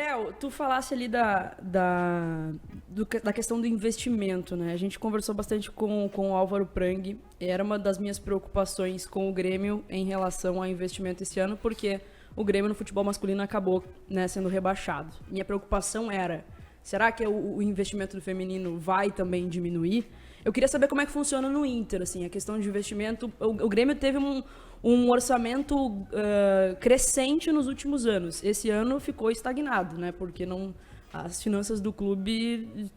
Creu, tu falasse ali da questão do investimento, né? A gente conversou bastante com o Álvaro Prang. Era uma das minhas preocupações com o Grêmio em relação ao investimento esse ano, porque o Grêmio no futebol masculino acabou, né, sendo rebaixado. Minha preocupação era, será que o investimento do feminino vai também diminuir? Eu queria saber como é que funciona no Inter, assim, a questão de investimento. O Grêmio teve um orçamento crescente nos últimos anos. Esse ano ficou estagnado, né? Porque as finanças do clube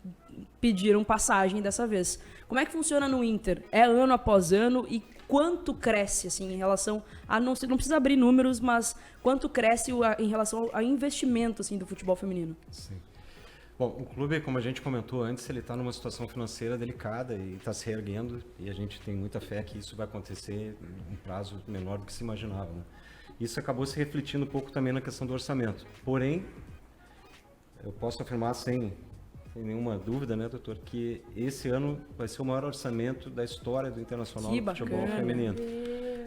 pediram passagem dessa vez. Como é que funciona no Inter? É ano após ano e quanto cresce, assim, em relação a... Não precisa abrir números, mas quanto cresce em relação ao investimento, assim, do futebol feminino? Sim. Bom, o clube, como a gente comentou antes, ele está numa situação financeira delicada e está se reerguendo, e a gente tem muita fé que isso vai acontecer em um prazo menor do que se imaginava, né? Isso acabou se refletindo um pouco também na questão do orçamento. Porém, eu posso afirmar sem nenhuma dúvida, né, doutor, que esse ano vai ser o maior orçamento da história do Internacional do Futebol Feminino.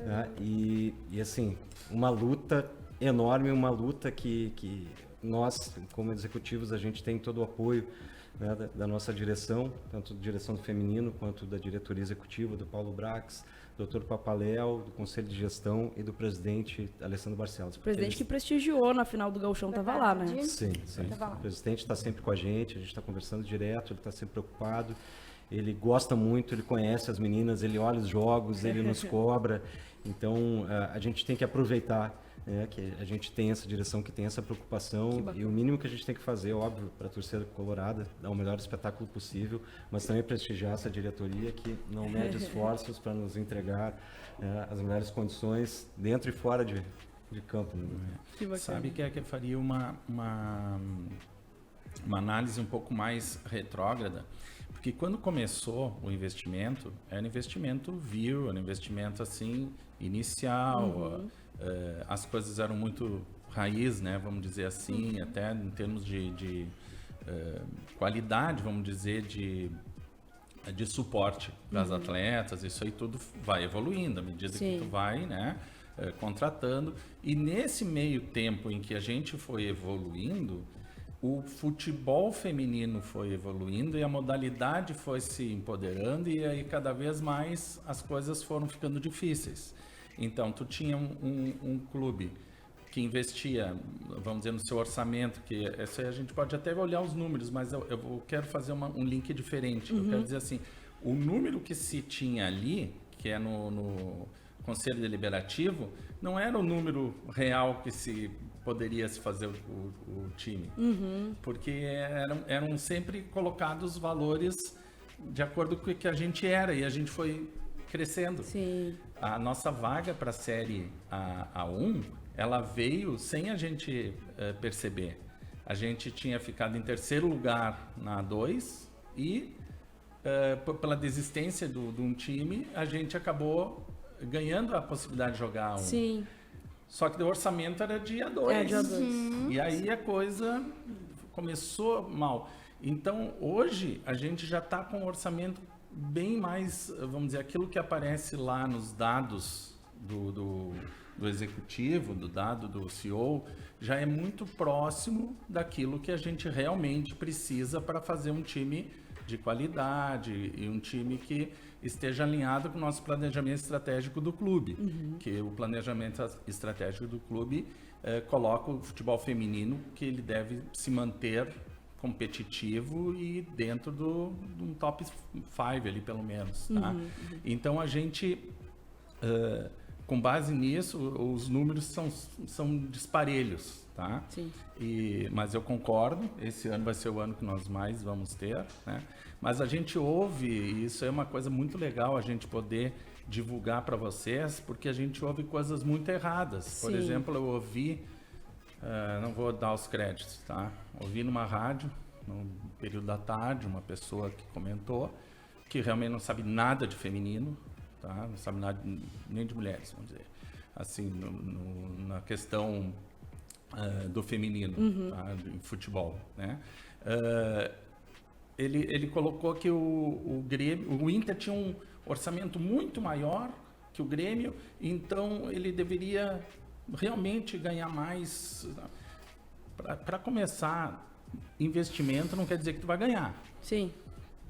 Né? E assim, uma luta enorme, uma luta que nós, como executivos, a gente tem todo o apoio, né, da nossa direção, tanto da direção do feminino quanto da diretoria executiva, do Paulo Brax, do Dr. Papaléu, do Conselho de Gestão e do presidente Alessandro Barcelos. O presidente que prestigiou na final do Gauchão estava lá, né? Sim. O presidente está sempre com a gente está conversando direto, ele está sempre preocupado, ele gosta muito, ele conhece as meninas, ele olha os jogos, ele nos cobra, então a gente tem que aproveitar, que a gente tem essa direção, que tem essa preocupação, e o mínimo que a gente tem que fazer, óbvio, para a torcida colorada, dar o melhor espetáculo possível, mas também prestigiar essa diretoria que não mede esforços para nos entregar as melhores condições dentro e fora de campo. Né? Sabe que eu faria uma análise um pouco mais retrógrada, porque quando começou o investimento, era um investimento era um investimento assim, inicial, as coisas eram muito raiz, né, vamos dizer assim, até em termos de qualidade, vamos dizer, de suporte para as atletas, isso aí tudo vai evoluindo à medida que tu vai, né, contratando. E nesse meio tempo em que a gente foi evoluindo, o futebol feminino foi evoluindo e a modalidade foi se empoderando, e aí cada vez mais as coisas foram ficando difíceis. Então, tu tinha um clube que investia, vamos dizer, no seu orçamento, que essa aí a gente pode até olhar os números, mas eu quero fazer um link diferente. Eu quero dizer assim, o número que se tinha ali, que é no Conselho Deliberativo, não era o número real que poderia se fazer o time, porque eram sempre colocados valores de acordo com o que a gente era, e a gente foi crescendo. Sim. A nossa vaga para a Série A1, ela veio sem a gente perceber. A gente tinha ficado em terceiro lugar na A2 e, pela desistência de um time, a gente acabou ganhando a possibilidade de jogar A1. Sim. Só que o orçamento era de A2. De A2. E aí a coisa começou mal. Então, hoje, a gente já está com um orçamento bem mais, vamos dizer, aquilo que aparece lá nos dados do executivo, do dado do CEO, já é muito próximo daquilo que a gente realmente precisa para fazer um time de qualidade e um time que esteja alinhado com o nosso planejamento estratégico do clube, que o planejamento estratégico do clube coloca o futebol feminino, que ele deve se manter competitivo e dentro de um top 5 ali, pelo menos. Tá? Então, a gente, com base nisso, os números são disparelhos. Tá? Sim. Mas eu concordo, esse ano vai ser o ano que nós mais vamos ter, né? Mas a gente ouve, e isso é uma coisa muito legal a gente poder divulgar para vocês, porque a gente ouve coisas muito erradas. Sim. Por exemplo, eu ouvi, não vou dar os créditos, tá? Ouvi numa rádio, no período da tarde, uma pessoa que comentou que realmente não sabe nada de feminino, tá? Não sabe nada nem de mulheres, vamos dizer. Assim, na questão do feminino, tá? Em futebol, né? Ele colocou que o Inter tinha um orçamento muito maior que o Grêmio, então ele deveria realmente ganhar mais. para começar, investimento não quer dizer que tu vai ganhar. Sim.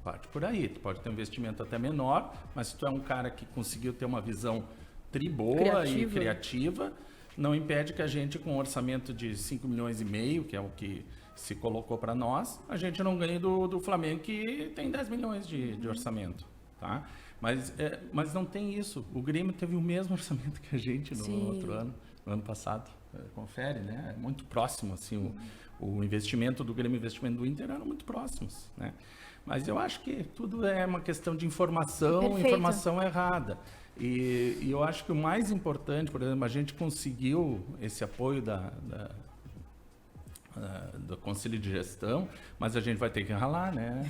Parte por aí, tu pode ter um investimento até menor, mas se tu é um cara que conseguiu ter uma visão boa e criativa, não impede que a gente, com um orçamento de 5,5 milhões, que é o que se colocou para nós, a gente não ganhe do Flamengo, que tem 10 milhões de orçamento, tá? Mas não tem isso. O Grêmio teve o mesmo orçamento que a gente no outro ano, no ano passado. Confere, né? É muito próximo, assim, o investimento do Grêmio e o investimento do Inter eram muito próximos, né? Mas eu acho que tudo é uma questão de informação, informação errada. E eu acho que o mais importante, por exemplo, a gente conseguiu esse apoio do Conselho de Gestão, mas a gente vai ter que ralar, né?